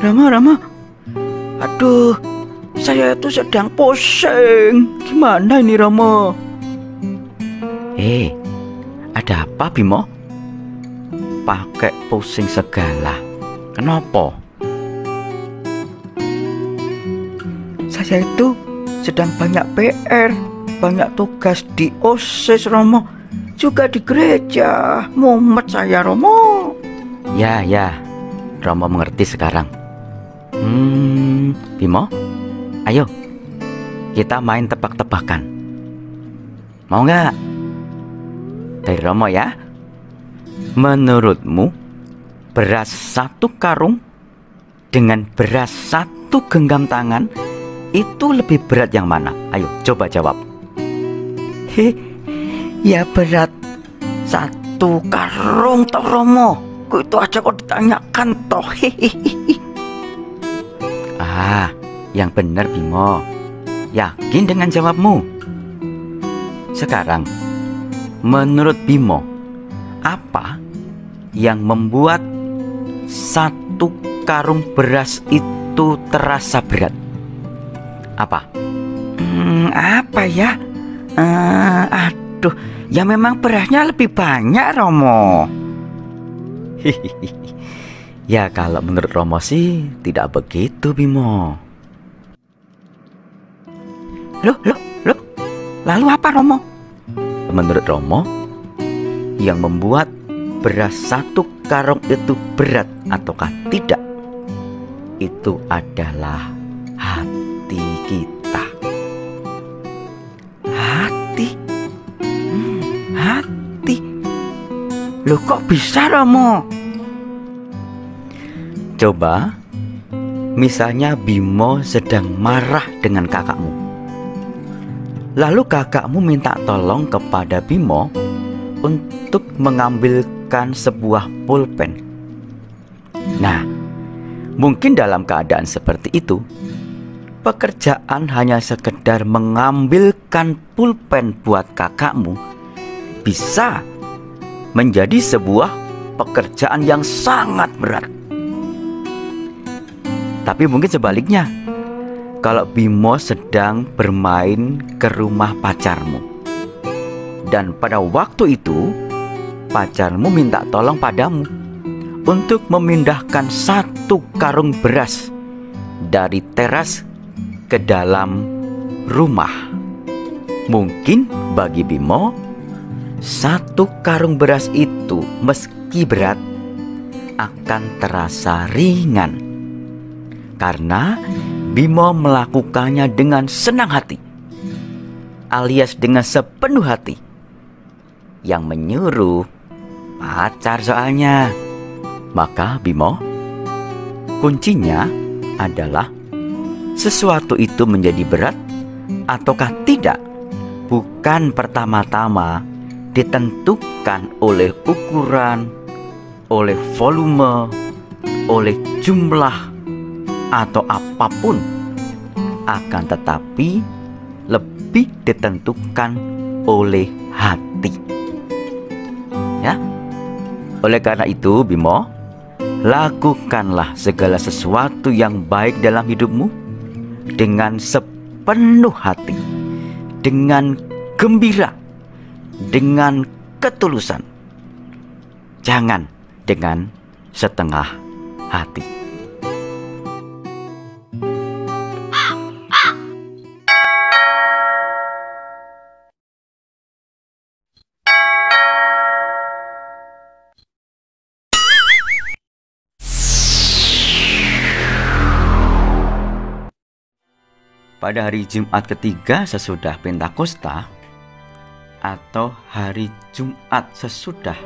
Rama. Aduh, saya itu sedang pusing. Gimana ini, Rama? Ada apa, Bimo? Pakai pusing segala. Kenapa? Saya itu sedang banyak PR, banyak tugas di OSIS, Romo. Juga di gereja. Mumet saya, Romo. Ya, Romo mengerti sekarang. Bimo, ayo kita main tebak-tebakan. Mau nggak? Dari Romo ya. Menurutmu beras 1 karung dengan beras 1 genggam tangan itu lebih berat yang mana? Ayo coba jawab. Ya berat 1 karung toh, Romo. Itu aja kok ditanyakan toh. Yang benar, Bimo. Yakin dengan jawabmu? Sekarang, menurut Bimo, apa yang membuat 1 karung beras itu terasa berat? Apa? Apa ya? Aduh, ya memang berasnya lebih banyak, Romo. Ya kalau menurut Romo sih tidak begitu, Bimo. Loh, lalu apa, Romo? Menurut Romo, yang membuat beras 1 karung itu berat ataukah tidak, itu adalah hati kita. Hati. Loh, kok bisa, Romo? Coba, misalnya Bimo sedang marah dengan kakakmu. Lalu kakakmu minta tolong kepada Bimo untuk mengambilkan sebuah pulpen. Nah, mungkin dalam keadaan seperti itu, pekerjaan hanya sekedar mengambilkan pulpen buat kakakmu bisa menjadi sebuah pekerjaan yang sangat berat. Tapi mungkin sebaliknya, kalau Bimo sedang bermain ke rumah pacarmu, dan pada waktu itu pacarmu minta tolong padamu untuk memindahkan 1 karung beras dari teras ke dalam rumah. Mungkin bagi Bimo, 1 karung beras itu meski berat akan terasa ringan, karena Bimo melakukannya dengan senang hati, alias dengan sepenuh hati. Yang menyuruh pacar soalnya. Maka Bimo, kuncinya adalah sesuatu itu menjadi berat ataukah tidak, bukan pertama-tama ditentukan oleh ukuran, oleh volume, oleh jumlah, atau apapun, akan tetapi lebih ditentukan oleh hati. Ya, oleh karena itu Bimo, lakukanlah segala sesuatu yang baik dalam hidupmu dengan sepenuh hati, dengan gembira, dengan ketulusan. Jangan dengan setengah hati. Pada hari Jumat ketiga sesudah Pentakosta, atau hari Jumat sesudah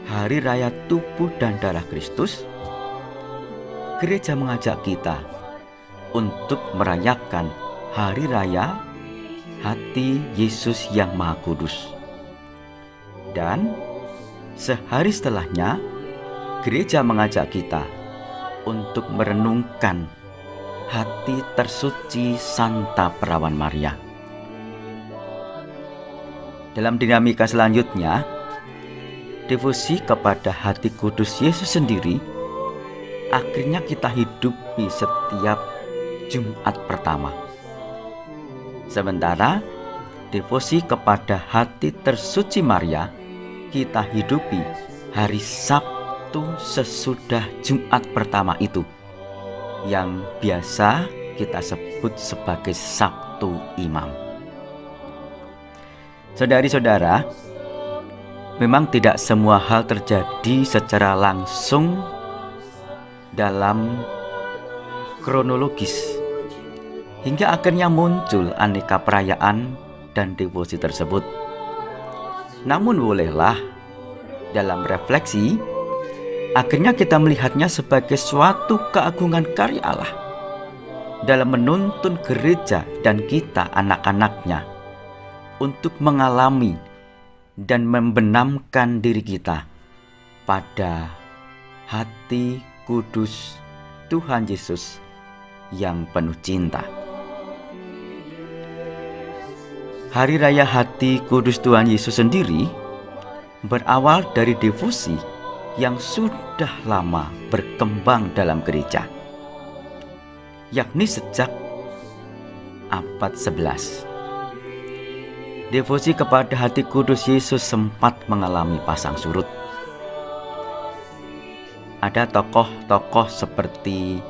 Hari Raya Tubuh dan Darah Kristus, gereja mengajak kita untuk merayakan Hari Raya Hati Yesus yang Maha Kudus. Dan sehari setelahnya, gereja mengajak kita untuk merenungkan hati tersuci Santa Perawan Maria. Dalam dinamika selanjutnya, devosi kepada hati kudus Yesus sendiri akhirnya kita hidupi setiap Jumat pertama. Sementara devosi kepada hati tersuci Maria kita hidupi hari Sabtu sesudah Jumat pertama itu, yang biasa kita sebut sebagai Sabtu Imam. Saudari-saudara, memang tidak semua hal terjadi secara langsung dalam kronologis, hingga akhirnya muncul aneka perayaan dan devosi tersebut. Namun bolehlah dalam refleksi, akhirnya kita melihatnya sebagai suatu keagungan karya Allah dalam menuntun gereja dan kita anak-anaknya untuk mengalami dan membenamkan diri kita pada hati kudus Tuhan Yesus yang penuh cinta. Hari Raya Hati Kudus Tuhan Yesus sendiri berawal dari devosi yang sudah lama berkembang dalam gereja, yakni sejak abad 11. Devosi kepada hati kudus Yesus sempat mengalami pasang surut. Ada tokoh-tokoh seperti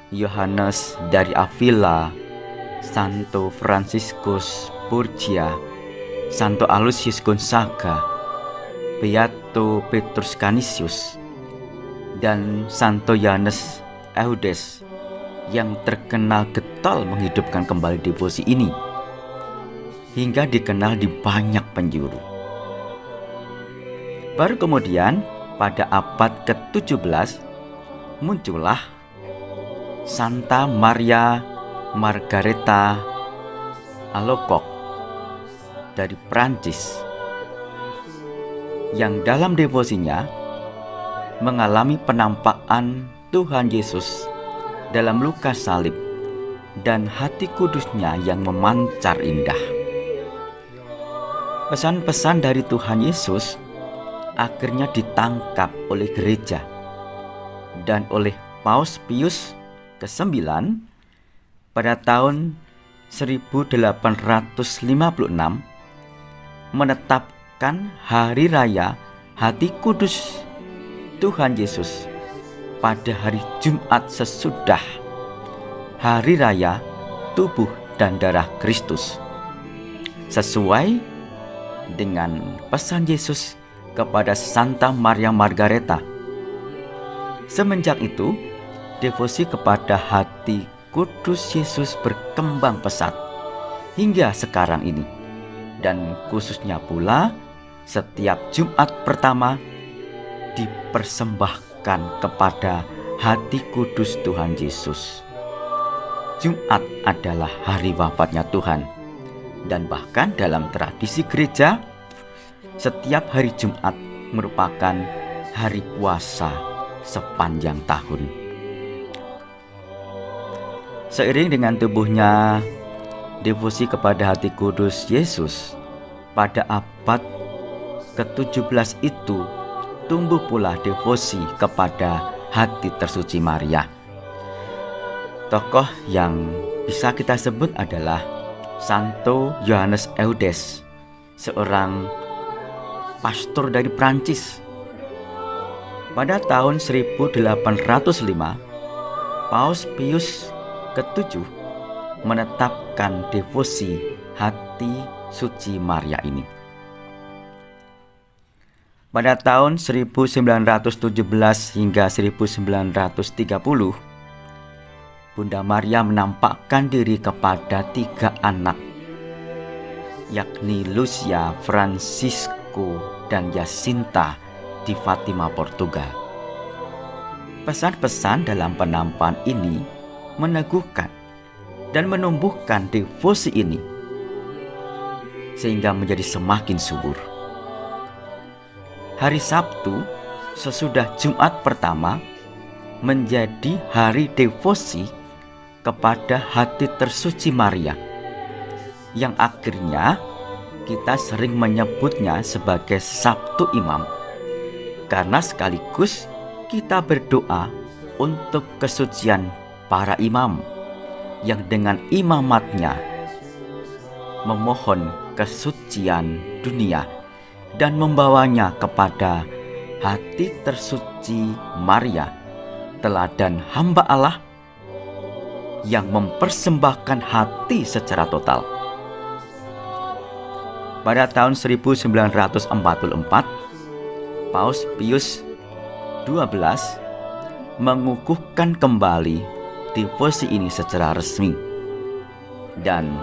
Yohanes dari Avila, Santo Franciscus Borgia, Santo Aloysius Gonzaga, Beato Petrus Canisius, dan Santo Yohanes Eudes yang terkenal getol menghidupkan kembali devosi ini hingga dikenal di banyak penjuru. Baru kemudian pada abad ke-17 muncullah Santa Maria Margareta Alacoque dari Prancis, yang dalam devosinya mengalami penampakan Tuhan Yesus dalam luka salib dan hati kudusnya yang memancar indah. Pesan-pesan dari Tuhan Yesus akhirnya ditangkap oleh gereja dan oleh Paus Pius ke-9 pada tahun 1856 menetapkan Hari Raya Hati Kudus Tuhan Yesus pada hari Jumat sesudah Hari Raya Tubuh dan Darah Kristus, sesuai dengan pesan Yesus kepada Santa Maria Margareta. Semenjak itu, devosi kepada hati kudus Yesus berkembang pesat hingga sekarang ini, dan khususnya pula setiap Jumat pertama dipersembahkan kepada hati kudus Tuhan Yesus. Jumat adalah hari wafatnya Tuhan, dan bahkan dalam tradisi gereja, setiap hari Jumat merupakan hari puasa sepanjang tahun. Seiring dengan tumbuhnya devosi kepada hati kudus Yesus, pada abad ke-17 itu tumbuh pula devosi kepada hati tersuci Maria. Tokoh yang bisa kita sebut adalah Santo Yohanes Eudes, seorang pastor dari Prancis. Pada tahun 1805, Paus Pius ke-7 menetapkan devosi hati suci Maria ini. Pada tahun 1917 hingga 1930, Bunda Maria menampakkan diri kepada 3 anak, yakni Lucia, Francisco, dan Jacinta di Fatima, Portugal. Pesan-pesan dalam penampakan ini meneguhkan dan menumbuhkan devosi ini sehingga menjadi semakin subur. Hari Sabtu sesudah Jumat pertama menjadi hari devosi kepada hati tersuci Maria, yang akhirnya kita sering menyebutnya sebagai Sabtu Imam, karena sekaligus kita berdoa untuk kesucian para imam yang dengan imamatnya memohon kesucian dunia dan membawanya kepada hati tersuci Maria, teladan hamba Allah yang mempersembahkan hati secara total. Pada tahun 1944, Paus Pius XII mengukuhkan kembali devosi ini secara resmi. Dan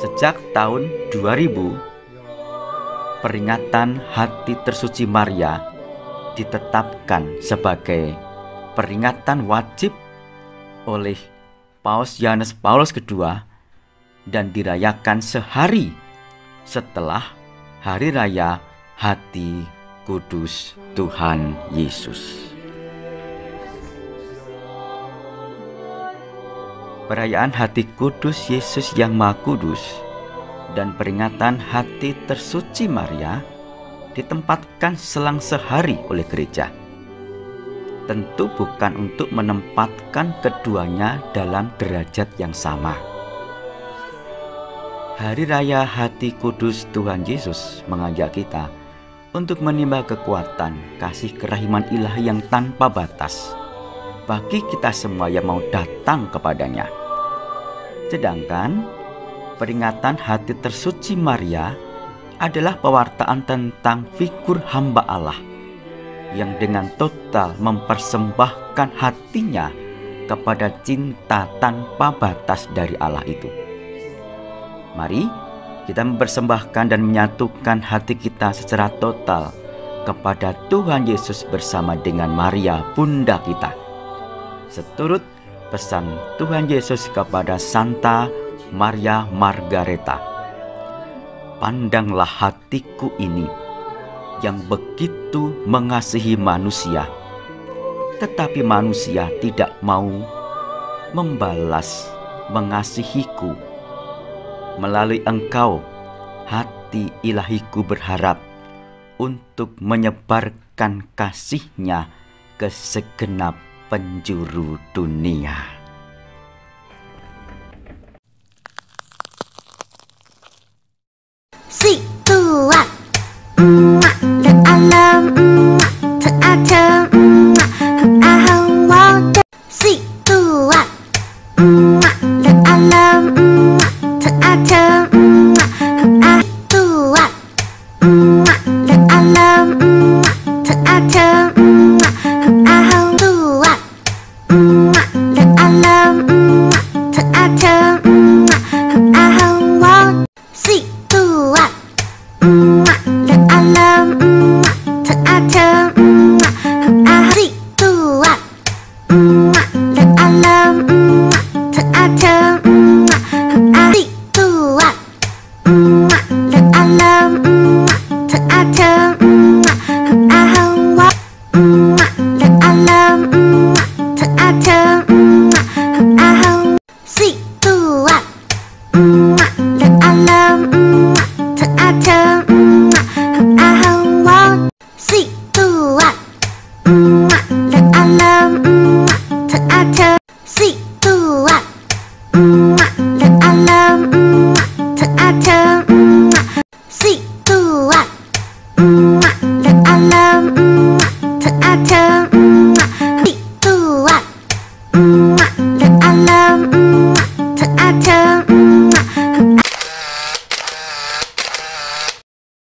sejak tahun 2000, peringatan hati tersuci Maria ditetapkan sebagai peringatan wajib oleh Paus Yohanes Paulus II dan dirayakan sehari setelah Hari Raya Hati Kudus Tuhan Yesus. Perayaan Hati Kudus Yesus yang Maha Kudus dan peringatan Hati Tersuci Maria ditempatkan selang sehari oleh gereja. Tentu bukan untuk menempatkan keduanya dalam derajat yang sama. Hari Raya Hati Kudus Tuhan Yesus mengajak kita untuk menimba kekuatan kasih kerahiman ilahi yang tanpa batas bagi kita semua yang mau datang kepadanya. Sedangkan peringatan Hati Tersuci Maria adalah pewartaan tentang figur hamba Allah yang dengan total mempersembahkan hatinya kepada cinta tanpa batas dari Allah itu. Mari kita mempersembahkan dan menyatukan hati kita secara total kepada Tuhan Yesus bersama dengan Maria, Bunda kita. Seturut pesan Tuhan Yesus kepada Santa Maria Margareta, "Pandanglah hatiku ini yang begitu mengasihi manusia, tetapi manusia tidak mau membalas mengasihiku. Melalui engkau, hati ilahiku berharap untuk menyebarkan kasihnya ke segenap penjuru dunia." Si tua, dan alam, teater, aham water. Si tua, dan alam, teater, ah tua, dan alam, teater, aham tua, dan alam, teater, aham water. Si tua, dan alam, teater, si tua, dan alam, teater, si tua, dan alam, teater, aham wa, dan alam, teater, aham si tua, dan alam, teater, aham wa, si tua, dan alam, teater, si tua, dan alam, teater, si tua, dan alam, teater.